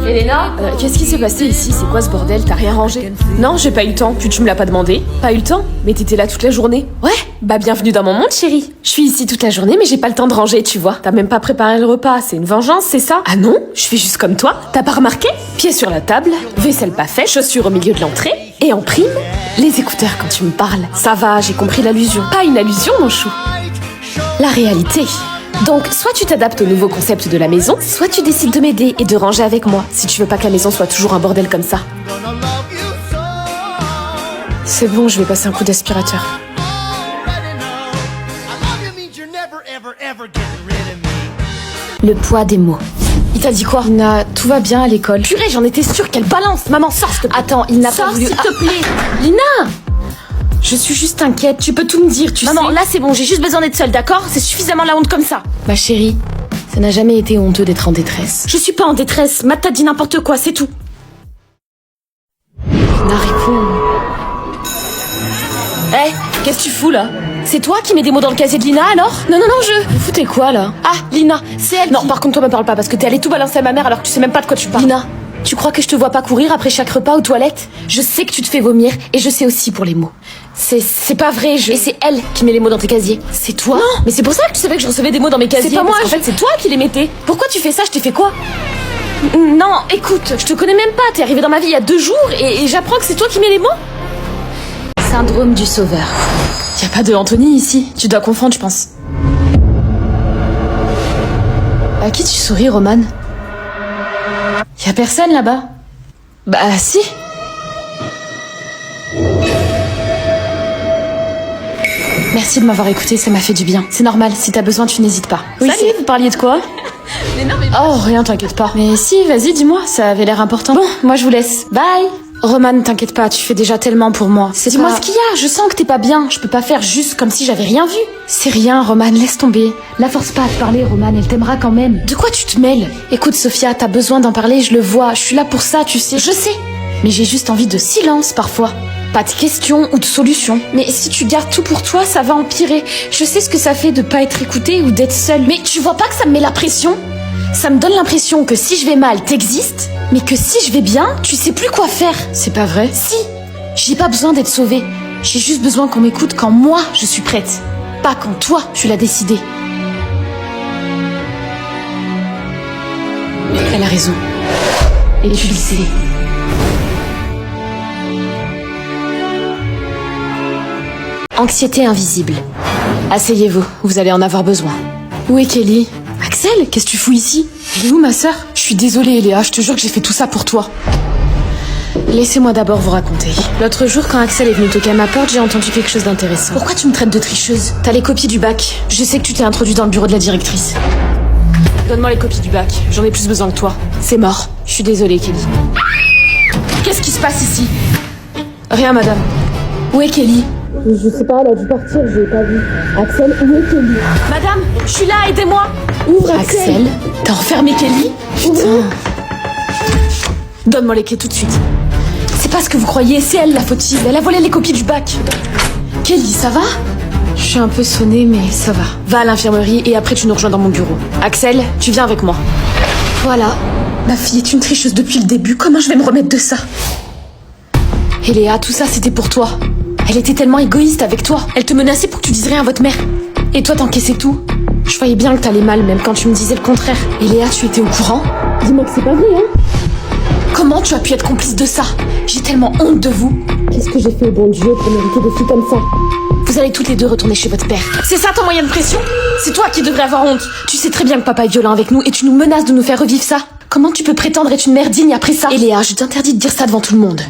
Elena, qu'est-ce qui s'est passé ici? C'est quoi ce bordel? T'as rien rangé? Non, j'ai pas eu le temps, puis tu me l'as pas demandé. Pas eu le temps? Mais t'étais là toute la journée. Ouais, bah bienvenue dans mon monde, chérie. Je suis ici toute la journée, mais j'ai pas le temps de ranger, tu vois. T'as même pas préparé le repas, c'est une vengeance, c'est ça? Ah non, je fais juste comme toi. T'as pas remarqué? Pieds sur la table, vaisselle pas faite, chaussures au milieu de l'entrée, et en prime, les écouteurs quand tu me parles. Ça va, j'ai compris l'allusion. Pas une allusion, mon chou. La réalité. Donc, soit tu t'adaptes au nouveau concept de la maison, soit tu décides de m'aider et de ranger avec moi, si tu veux pas que la maison soit toujours un bordel comme ça. C'est bon, je vais passer un coup d'aspirateur. Le poids des mots. Il t'a dit quoi? Ina, tout va bien à l'école. Purée, j'en étais sûre qu'elle balance. Maman, sors s'il te plaît. Attends, il n'a pas voulu... S'il te plaît. Lina! Je suis juste inquiète, tu peux tout me dire, tu sais. Maman, là c'est bon, j'ai juste besoin d'être seule, d'accord? C'est suffisamment la honte comme ça. Ma chérie, ça n'a jamais été honteux d'être en détresse. Je suis pas en détresse, Matt t'a dit n'importe quoi, c'est tout. Lina, réponds. Hé, qu'est-ce que tu fous là? C'est toi qui mets des mots dans le casier de Lina alors? Non, Vous foutez quoi là? Ah, Lina, c'est elle. Non, par contre toi me parle pas parce que t'es allée tout balancer à ma mère alors que tu sais même pas de quoi tu parles. Lina, tu crois que je te vois pas courir après chaque repas aux toilettes? Je sais que tu te fais vomir et je sais aussi pour les mots. C'est pas vrai, Et c'est elle qui met les mots dans tes casiers. C'est toi? Non. Mais c'est pour ça que tu savais que je recevais des mots dans mes casiers. C'est pas moi, en fait c'est toi qui les mettais. Pourquoi tu fais ça? Je t'ai fait quoi? Non, écoute, je te connais même pas. T'es arrivé dans ma vie il y a 2 jours et j'apprends que c'est toi qui mets les mots. Syndrome du sauveur. Y a pas de Anthony ici. Tu dois confondre, je pense. À qui tu souris, Roman? Y a personne là-bas? Bah si. Merci de m'avoir écouté, ça m'a fait du bien. C'est normal, si t'as besoin, tu n'hésites pas. Oui, salut, vous parliez de quoi? Oh, rien, t'inquiète pas. Mais si, vas-y, dis-moi, ça avait l'air important. Bon, moi je vous laisse. Bye. Roman, t'inquiète pas, tu fais déjà tellement pour moi. Dis-moi ce qu'il y a, je sens que t'es pas bien. Je peux pas faire juste comme si j'avais rien vu. C'est rien, Roman, laisse tomber. La force pas à te parler, Roman, elle t'aimera quand même. De quoi tu te mêles? Écoute, Sophia, t'as besoin d'en parler, je le vois. Je suis là pour ça, tu sais. Je sais. Mais j'ai juste envie de silence parfois. Pas de questions ou de solutions. Mais si tu gardes tout pour toi, ça va empirer. Je sais ce que ça fait de pas être écoutée ou d'être seule. Mais tu vois pas que ça me met la pression? Ça me donne l'impression que si je vais mal, t'existes, mais que si je vais bien, tu sais plus quoi faire. C'est pas vrai? Si. J'ai pas besoin d'être sauvée. J'ai juste besoin qu'on m'écoute quand moi, je suis prête. Pas quand toi, tu l'as décidé. Elle a raison. Et tu le sais. Anxiété invisible. Asseyez-vous, vous allez en avoir besoin. Où est Kelly? Axel, qu'est-ce que tu fous ici? Elle est où ma sœur? Je suis désolée Léa, je te jure que j'ai fait tout ça pour toi. Laissez-moi d'abord vous raconter. L'autre jour, quand Axel est venu toquer à ma porte, j'ai entendu quelque chose d'intéressant. Pourquoi tu me traites de tricheuse? T'as les copies du bac. Je sais que tu t'es introduit dans le bureau de la directrice. Donne-moi les copies du bac, j'en ai plus besoin que toi. C'est mort. Je suis désolée Kelly. Qu'est-ce qui se passe ici? Rien madame. Où est Kelly? Je sais pas, elle a dû partir, je l'ai pas vu. Axel, où est Kelly? Madame, je suis là, aidez-moi. Ouvre Axel. T'as enfermé Kelly? Putain. Donne-moi les clés tout de suite. C'est pas ce que vous croyez, c'est elle la fautive. Elle a volé les copies du bac. Kelly, ça va? Je suis un peu sonnée, mais ça va. Va à l'infirmerie et après tu nous rejoins dans mon bureau. Axel, tu viens avec moi. Voilà. Ma fille est une tricheuse depuis le début. Comment je vais me remettre de ça? Et Léa, tout ça c'était pour toi. Elle était tellement égoïste avec toi. Elle te menaçait pour que tu dises rien à votre mère. Et toi t'encaissais tout. Je voyais bien que t'allais mal, même quand tu me disais le contraire. Et Léa, tu étais au courant? Dis-moi que c'est pas vrai, hein? Comment tu as pu être complice de ça? J'ai tellement honte de vous. Qu'est-ce que j'ai fait au bon Dieu pour mériter des filles comme ça? Vous allez toutes les deux retourner chez votre père. C'est ça ton moyen de pression? C'est toi qui devrais avoir honte. Tu sais très bien que papa est violent avec nous et tu nous menaces de nous faire revivre ça. Comment tu peux prétendre être une mère digne après ça? Et Léa, je t'interdis de dire ça devant tout le monde.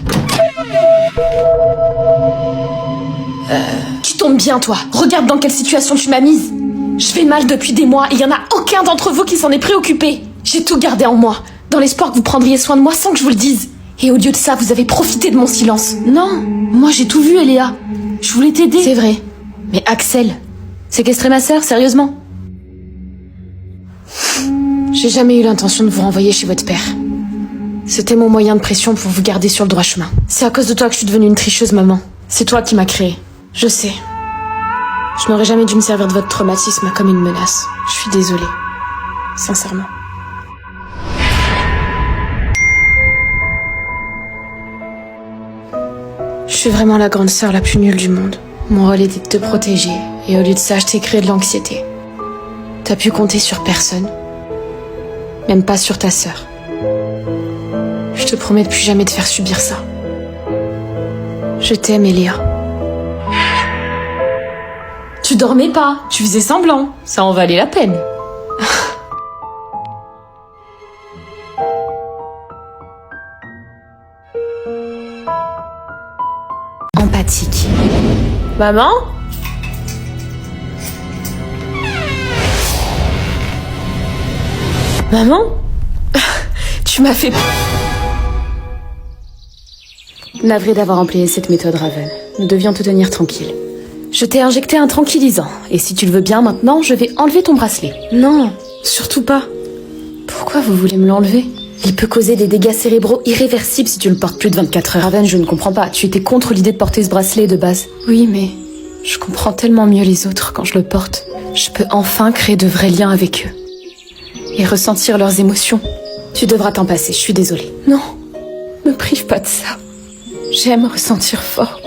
Tu tombes bien, toi. Regarde dans quelle situation tu m'as mise. Je vais mal depuis des mois et il y en a aucun d'entre vous qui s'en est préoccupé. J'ai tout gardé en moi, dans l'espoir que vous prendriez soin de moi sans que je vous le dise. Et au lieu de ça, vous avez profité de mon silence. Non, moi j'ai tout vu, Eléa. Je voulais t'aider. C'est vrai. Mais Axel, séquestrer ma sœur, sérieusement? J'ai jamais eu l'intention de vous renvoyer chez votre père. C'était mon moyen de pression pour vous garder sur le droit chemin. C'est à cause de toi que je suis devenue une tricheuse, maman. C'est toi qui m'as créée. Je sais. Je n'aurais jamais dû me servir de votre traumatisme comme une menace. Je suis désolée. Sincèrement. Je suis vraiment la grande sœur la plus nulle du monde. Mon rôle était de te protéger, et au lieu de ça, je t'ai créé de l'anxiété. T'as pu compter sur personne. Même pas sur ta sœur. Je te promets de plus jamais te faire subir ça. Je t'aime, Elia. Tu dormais pas, tu faisais semblant. Ça en valait la peine. Empathique. Maman ? Maman ? Tu m'as fait... Navré d'avoir employé cette méthode, Raven. Nous devions te tenir tranquille. Je t'ai injecté un tranquillisant, et si tu le veux bien maintenant, je vais enlever ton bracelet. Non, surtout pas. Pourquoi vous voulez me l'enlever ? Il peut causer des dégâts cérébraux irréversibles si tu le portes plus de 24 heures. Raven, je ne comprends pas. Tu étais contre l'idée de porter ce bracelet de base. Oui, mais je comprends tellement mieux les autres quand je le porte. Je peux enfin créer de vrais liens avec eux. Et ressentir leurs émotions. Tu devras t'en passer, je suis désolée. Non, me prive pas de ça. J'aime ressentir fort.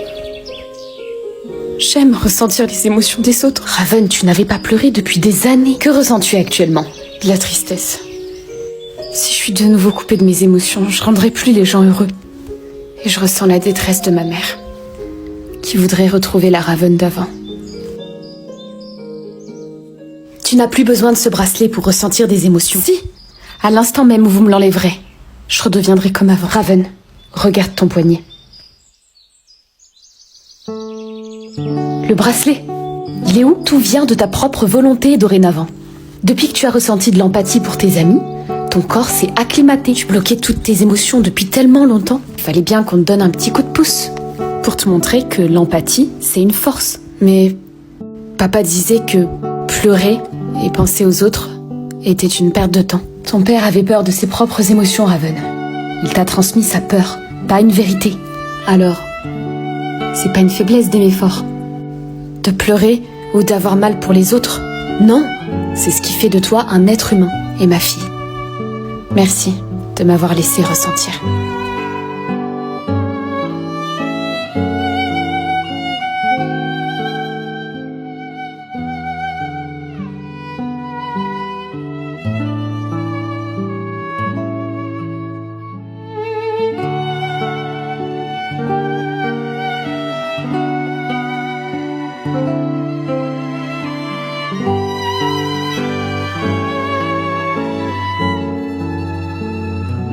J'aime ressentir les émotions des autres. Raven, tu n'avais pas pleuré depuis des années. Que ressens-tu actuellement ? De la tristesse. Si je suis de nouveau coupée de mes émotions, je rendrai plus les gens heureux. Et je ressens la détresse de ma mère, qui voudrait retrouver la Raven d'avant. Tu n'as plus besoin de ce bracelet pour ressentir des émotions. Si, à l'instant même où vous me l'enlèverez, je redeviendrai comme avant. Raven, regarde ton poignet. Le bracelet, il est où ? Tout vient de ta propre volonté dorénavant. Depuis que tu as ressenti de l'empathie pour tes amis, ton corps s'est acclimaté. Tu bloquais toutes tes émotions depuis tellement longtemps. Il fallait bien qu'on te donne un petit coup de pouce pour te montrer que l'empathie, c'est une force. Mais papa disait que pleurer et penser aux autres était une perte de temps. Ton père avait peur de ses propres émotions, Raven. Il t'a transmis sa peur, pas une vérité. Alors, c'est pas une faiblesse d'aimer fort. De pleurer ou d'avoir mal pour les autres. Non, c'est ce qui fait de toi un être humain et ma fille. Merci de m'avoir laissé ressentir.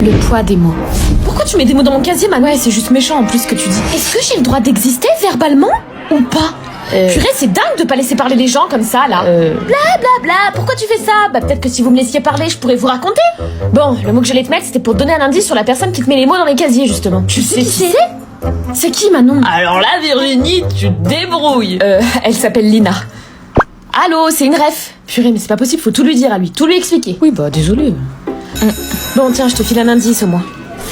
Le poids des mots. Pourquoi tu mets des mots dans mon casier, Manon ? Ouais, c'est juste méchant en plus ce que tu dis. Est-ce que j'ai le droit d'exister verbalement ou pas ? Purée, c'est dingue de pas laisser parler les gens comme ça, là. Bla bla bla, pourquoi tu fais ça ? Bah peut-être que si vous me laissiez parler, je pourrais vous raconter. Bon, le mot que j'allais te mettre, c'était pour te donner un indice sur la personne qui te met les mots dans les casiers, justement. Tu sais qui c'est ? C'est qui, Manon ? Alors là, Virginie, tu te débrouilles. Elle s'appelle Lina. Allô, c'est une ref. Purée, mais c'est pas possible, faut tout lui dire à lui, tout lui expliquer. Oui, bah désolé. Bon, tiens, je te file un indice au moins.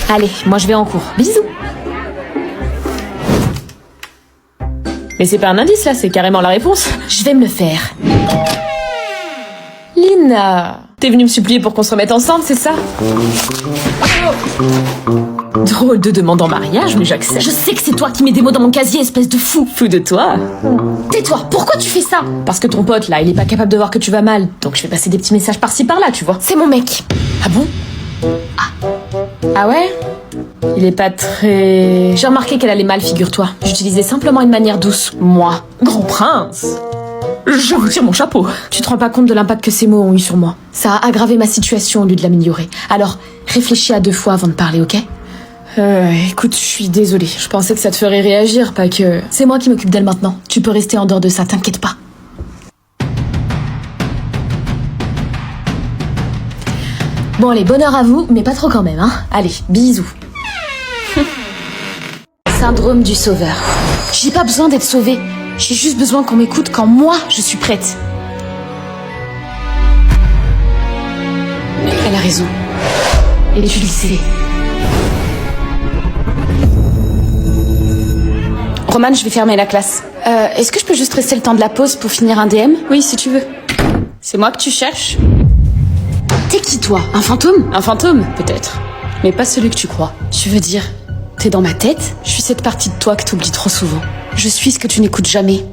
Allez, moi je vais en cours. Bisous. Mais c'est pas un indice là, c'est carrément la réponse. Je vais me le faire. Lina, T'es venue me supplier pour qu'on se remette ensemble, c'est ça ? Drôle de demande en mariage, mais j'accepte. je sais que c'est toi qui mets des mots dans mon casier, espèce de fou. Fou de toi. Tais-toi, pourquoi tu fais ça ? Parce que ton pote là, il est pas capable de voir que tu vas mal. Donc je fais passer des petits messages par-ci par-là, tu vois. C'est mon mec. Ah bon ? Ah ouais ? Il est pas très... J'ai remarqué qu'elle allait mal, figure-toi. J'utilisais simplement une manière douce. Moi, grand prince, je vous tire mon chapeau. Tu te rends pas compte de l'impact que ces mots ont eu sur moi. Ça a aggravé ma situation au lieu de l'améliorer. Alors, réfléchis à 2 fois avant de parler, ok ? Écoute, je suis désolée. Je pensais que ça te ferait réagir, pas que... C'est moi qui m'occupe d'elle maintenant. Tu peux rester en dehors de ça, t'inquiète pas. Bon allez, bonheur à vous, mais pas trop quand même, hein. Allez, bisous. Syndrome du sauveur. J'ai pas besoin d'être sauvée. J'ai juste besoin qu'on m'écoute quand moi, je suis prête. Elle a raison. Et tu le sais. Romane, je vais fermer la classe. Est-ce que je peux juste rester le temps de la pause pour finir un DM ? Oui, si tu veux. C'est moi que tu cherches ? T'es qui, toi ? Un fantôme ? Un fantôme, peut-être. Mais pas celui que tu crois. Tu veux dire T'es dans ma tête? Je suis cette partie de toi que t'oublies trop souvent. Je suis ce que tu n'écoutes jamais.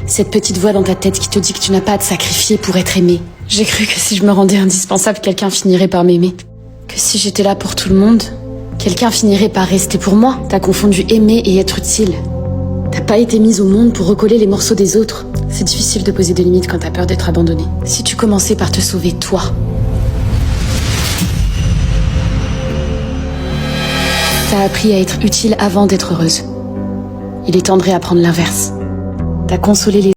Cette petite voix dans ta tête qui te dit que tu n'as pas à te sacrifier pour être aimé. J'ai cru que si je me rendais indispensable, quelqu'un finirait par m'aimer. Que si j'étais là pour tout le monde, quelqu'un finirait par rester pour moi. T'as confondu aimer et être utile. T'as pas été mise au monde pour recoller les morceaux des autres. C'est difficile de poser des limites quand t'as peur d'être abandonné. Si tu commençais par te sauver toi. T'as appris à être utile avant d'être heureuse. Il est temps de réapprendre l'inverse. T'as consolé les